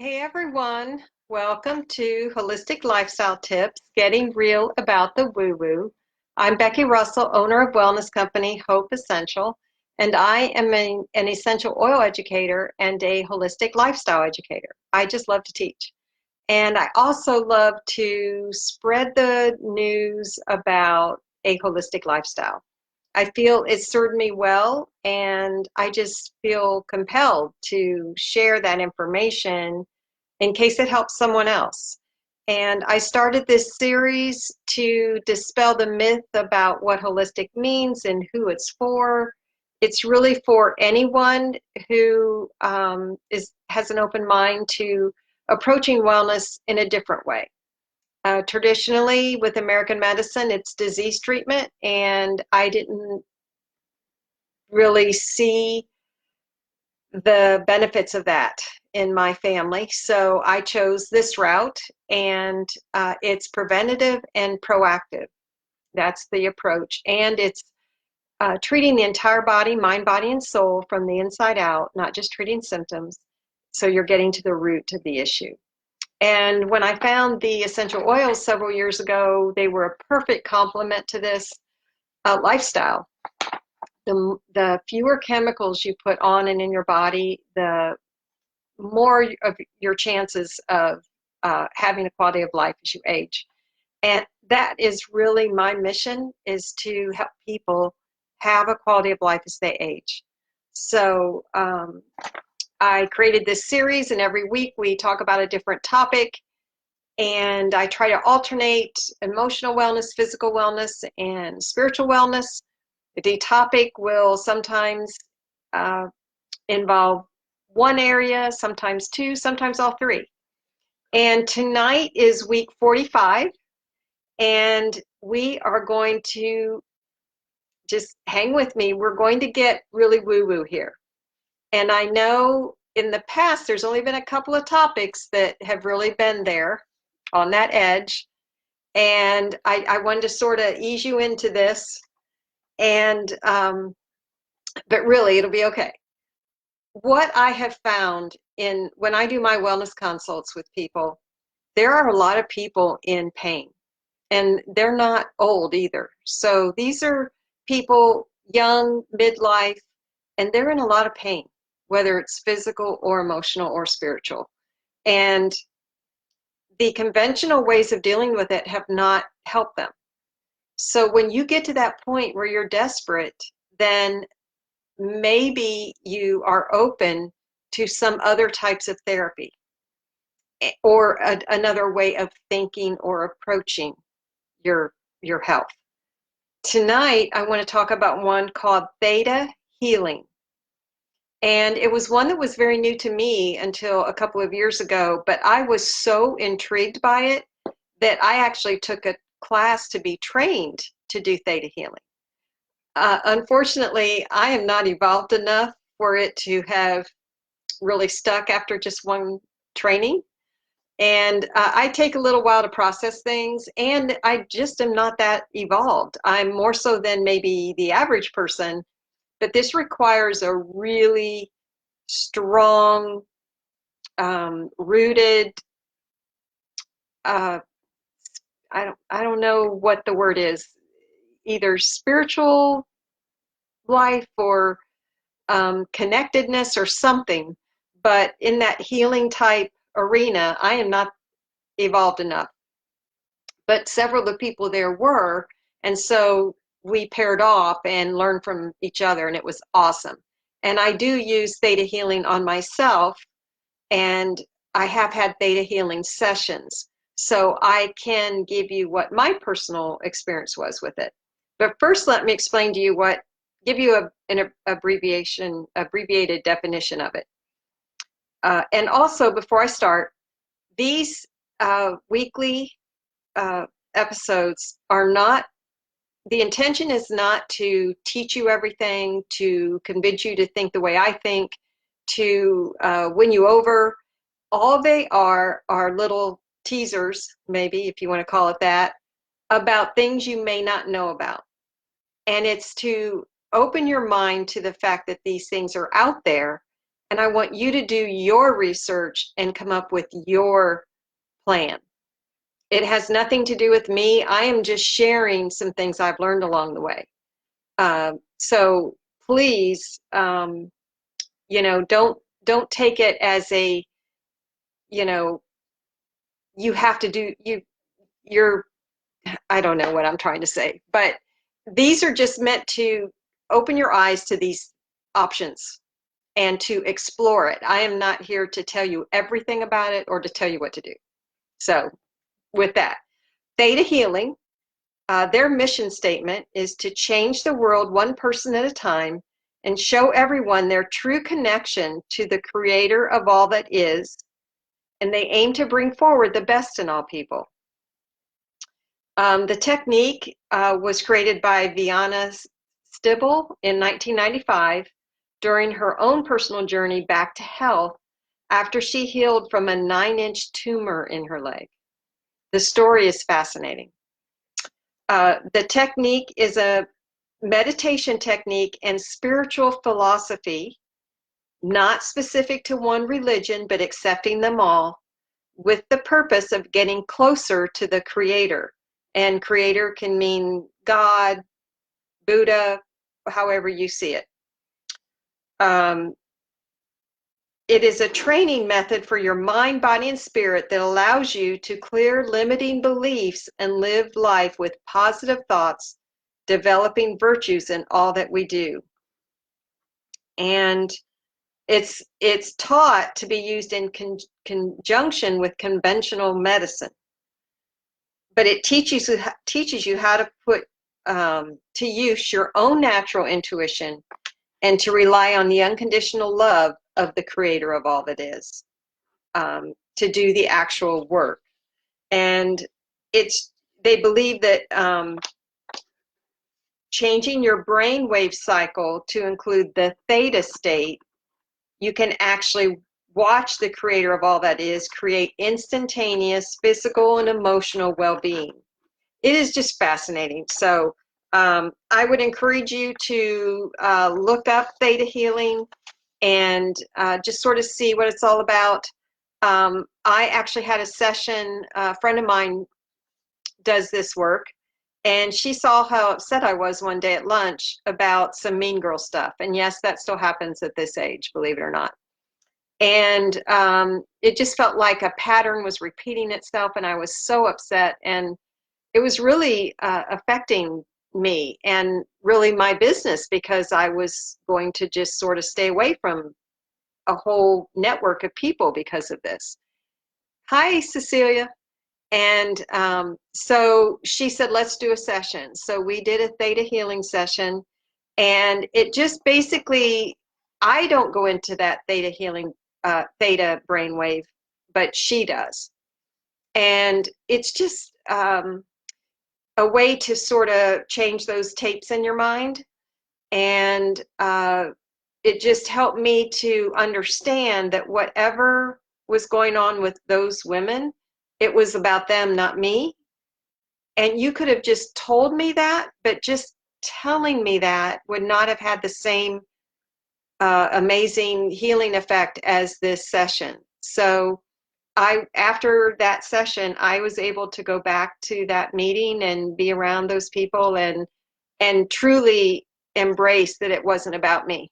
Hey everyone, welcome to Holistic Lifestyle Tips, Getting Real About the Woo-Woo. I'm Becky Russell, owner of wellness company Hope Essential, and I am an essential oil educator and a holistic lifestyle educator. I just love to teach. And I also love to spread the news about a holistic lifestyle. I feel it served me well, and I just feel compelled to share that information in case it helps someone else. And I started this series to dispel the myth about what holistic means and who it's for. It's really for anyone who has an open mind to approaching wellness in a different way. Traditionally, with American medicine, it's disease treatment, and I didn't really see the benefits of that in my family. So I chose this route, and it's preventative and proactive. That's the approach. And it's treating the entire body, mind, body, and soul from the inside out, not just treating symptoms. So you're getting to the root of the issue. And when I found the essential oils several years ago, they were a perfect complement to this lifestyle. The fewer chemicals you put on and in your body, the more of your chances of having a quality of life as you age. And that is really my mission, is to help people have a quality of life as they age. So I created this series, and every week we talk about a different topic, and I try to alternate emotional wellness, physical wellness, and spiritual wellness. The topic will sometimes involve one area, sometimes two, sometimes all three. And tonight is week 45, and we are going to just hang with me. We're going to get really woo-woo here. And I know in the past there's only been a couple of topics that have really been there on that edge. And I wanted to sort of ease you into this, and but really it'll be okay. What I have found when I do my wellness consults with people, there are a lot of people in pain, and they're not old either. So these are people young, midlife, and they're in a lot of pain, whether it's physical or emotional or spiritual. And the conventional ways of dealing with it have not helped them. So when you get to that point where you're desperate, then maybe you are open to some other types of therapy, or another way of thinking or approaching your health. Tonight, I want to talk about one called Theta Healing. And it was one that was very new to me until a couple of years ago, but I was so intrigued by it that I actually took a class to be trained to do Theta Healing. Unfortunately, I am not evolved enough for it to have really stuck after just one training. And I take a little while to process things, and I just am not that evolved. I'm more so than maybe the average person, but this requires a really strong, rooted, I don't know what the word is, either spiritual life or connectedness or something. But in that healing type arena, I am not evolved enough. But several of the people there were, and so we paired off and learned from each other, and it was awesome. And I do use Theta Healing on myself, and I have had Theta Healing sessions, so I can give you what my personal experience was with it. But first, let me explain to you give you an abbreviated definition of it. And also, before I start, these weekly episodes are not, the intention is not to teach you everything, to convince you to think the way I think, to win you over. All they are little teasers, maybe, if you want to call it that, about things you may not know about. And it's to open your mind to the fact that these things are out there, and I want you to do your research and come up with your plan. It has nothing to do with me. I am just sharing some things I've learned along the way. So please, don't take it as a, you have to do you're. I don't know what I'm trying to say, but these are just meant to open your eyes to these options and to explore it. I am not here to tell you everything about it or to tell you what to do. So with that, Theta Healing, their mission statement is to change the world one person at a time and show everyone their true connection to the creator of all that is, and they aim to bring forward the best in all people. The technique was created by Viana Stibble in 1995 during her own personal journey back to health after she healed from a 9-inch tumor in her leg. The story is fascinating. The technique is a meditation technique and spiritual philosophy, not specific to one religion, but accepting them all, with the purpose of getting closer to the creator. And creator can mean God, Buddha, however you see it. It is a training method for your mind, body, and spirit that allows you to clear limiting beliefs and live life with positive thoughts, developing virtues in all that we do. And it's taught to be used in conjunction with conventional medicine. But it teaches you how to put to use your own natural intuition and to rely on the unconditional love of the creator of all that is, to do the actual work. And they believe that changing your brainwave cycle to include the theta state, you can actually watch the creator of all that is create instantaneous physical and emotional well-being. It is just fascinating. So I would encourage you to look up Theta Healing and just sort of see what it's all about. I actually had a session, a friend of mine does this work, and she saw how upset I was one day at lunch about some mean girl stuff. And yes, that still happens at this age, believe it or not. And it just felt like a pattern was repeating itself, and I was so upset. And it was really affecting me and really my business, because I was going to just sort of stay away from a whole network of people because of this. Hi, Cecilia. And so she said, let's do a session. So we did a Theta Healing session, and it just basically, I don't go into that Theta Healing, Theta brainwave, but she does. And it's just a way to sort of change those tapes in your mind. And it just helped me to understand that whatever was going on with those women, it was about them, not me. And you could have just told me that, but just telling me that would not have had the same amazing healing effect as this session. So after that session, I was able to go back to that meeting and be around those people and truly embrace that it wasn't about me.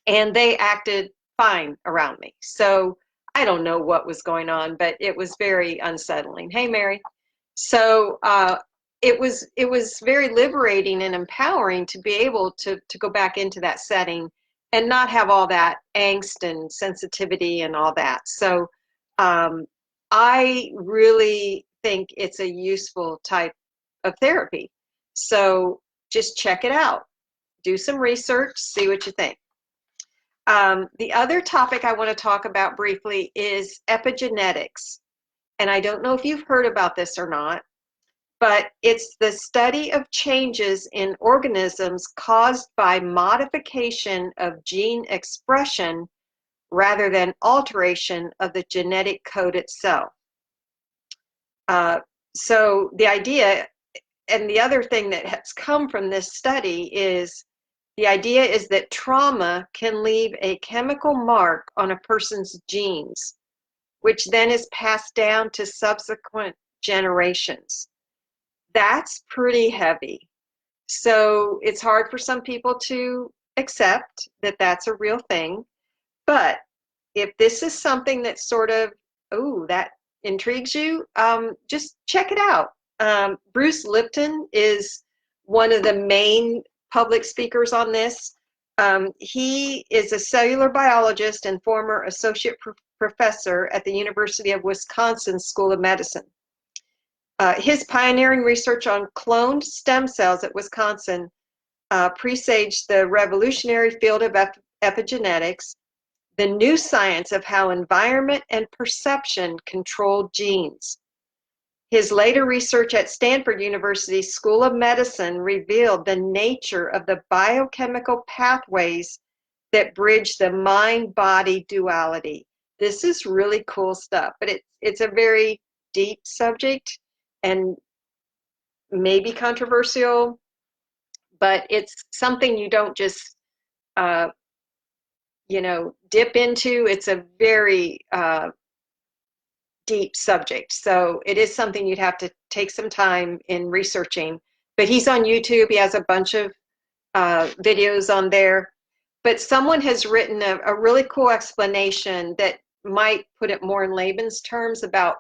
And they acted fine around me. So I don't know what was going on, but it was very unsettling. Hey, Mary. So it was very liberating and empowering to be able to go back into that setting and not have all that angst and sensitivity and all that. So I really think it's a useful type of therapy. So just check it out. Do some research, see what you think. The other topic I want to talk about briefly is epigenetics. And I don't know if you've heard about this or not, but it's the study of changes in organisms caused by modification of gene expression rather than alteration of the genetic code itself. So the idea, and the other thing that has come from this study, is The idea is that trauma can leave a chemical mark on a person's genes, which then is passed down to subsequent generations. That's pretty heavy. So it's hard for some people to accept that that's a real thing. But if this is something that sort of, oh, that intrigues you, just check it out. Bruce Lipton is one of the main public speakers on this. He is a cellular biologist and former associate professor at the University of Wisconsin School of Medicine. His pioneering research on cloned stem cells at Wisconsin presaged the revolutionary field of epigenetics, the new science of how environment and perception control genes. His later research at Stanford University School of Medicine revealed the nature of the biochemical pathways that bridge the mind-body duality. This is really cool stuff, but it's a very deep subject and maybe controversial, but it's something you don't just dip into. It's a very deep subject. So it is something you'd have to take some time in researching. But he's on YouTube. He has a bunch of videos on there. But someone has written a really cool explanation that might put it more in layman's terms about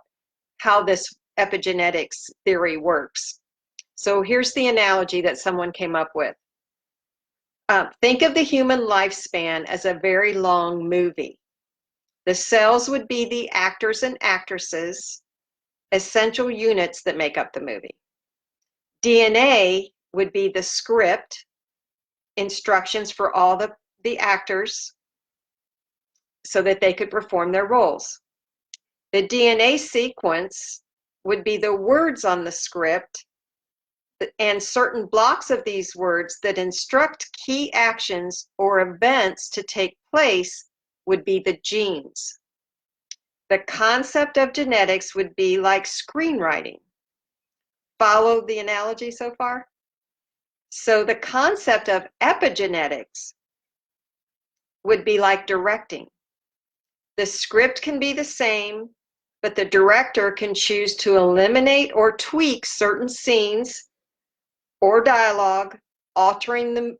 how this epigenetics theory works. So here's the analogy that someone came up with. Think of the human lifespan as a very long movie. The cells would be the actors and actresses, essential units that make up the movie. DNA would be the script, instructions for all the actors so that they could perform their roles. The DNA sequence would be the words on the script, and certain blocks of these words that instruct key actions or events to take place would be the genes. The concept of genetics would be like screenwriting. Follow the analogy so far? So the concept of epigenetics would be like directing. The script can be the same, but the director can choose to eliminate or tweak certain scenes or dialogue, altering the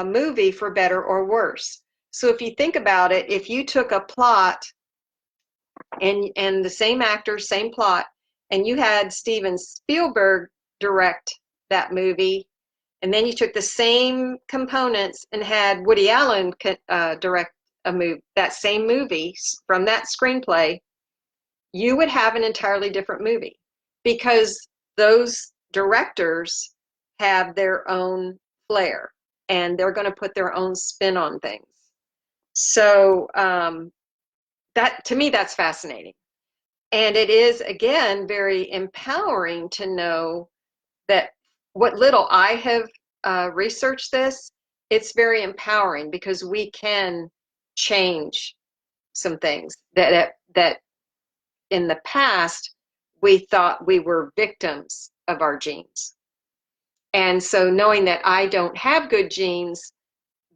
movie for better or worse. So if you think about it, if you took a plot and the same actor, same plot, and you had Steven Spielberg direct that movie, and then you took the same components and had Woody Allen direct that same movie from that screenplay, you would have an entirely different movie because those directors have their own flair and they're going to put their own spin on things. So that, to me, that's fascinating. And it is, again, very empowering to know that what little I have researched this, it's very empowering because we can change some things that in the past we thought we were victims of our genes. And so knowing that I don't have good genes,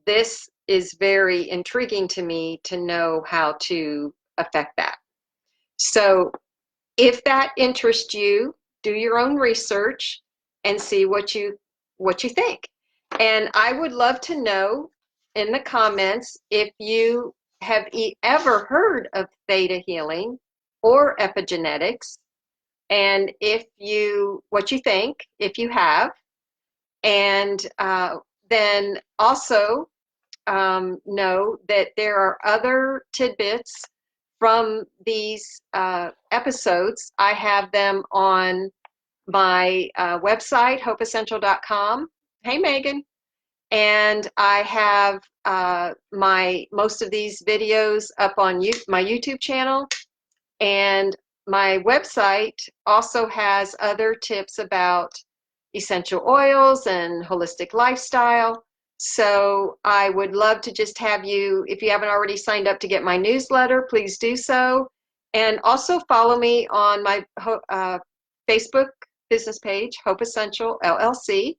this is very intriguing to me to know how to affect that. So if that interests you, do your own research and see what you think. And I would love to know in the comments if you have ever heard of Theta Healing or epigenetics, and what you think, if you have. And then also know that there are other tidbits from these episodes. I have them on my website, hopeessential.com. Hey, Megan. And I have most of these videos up on my YouTube channel. And my website also has other tips about essential oils and holistic lifestyle. So I would love to just have you, if you haven't already signed up to get my newsletter, please do so. And also follow me on my Facebook business page, Hope Essential LLC.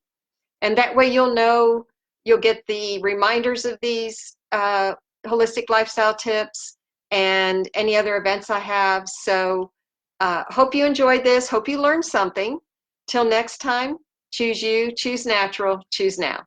And that way you'll know You'll get the reminders of these holistic lifestyle tips and any other events I have. So hope you enjoyed this. Hope you learned something. Till next time, choose you, choose natural, choose now.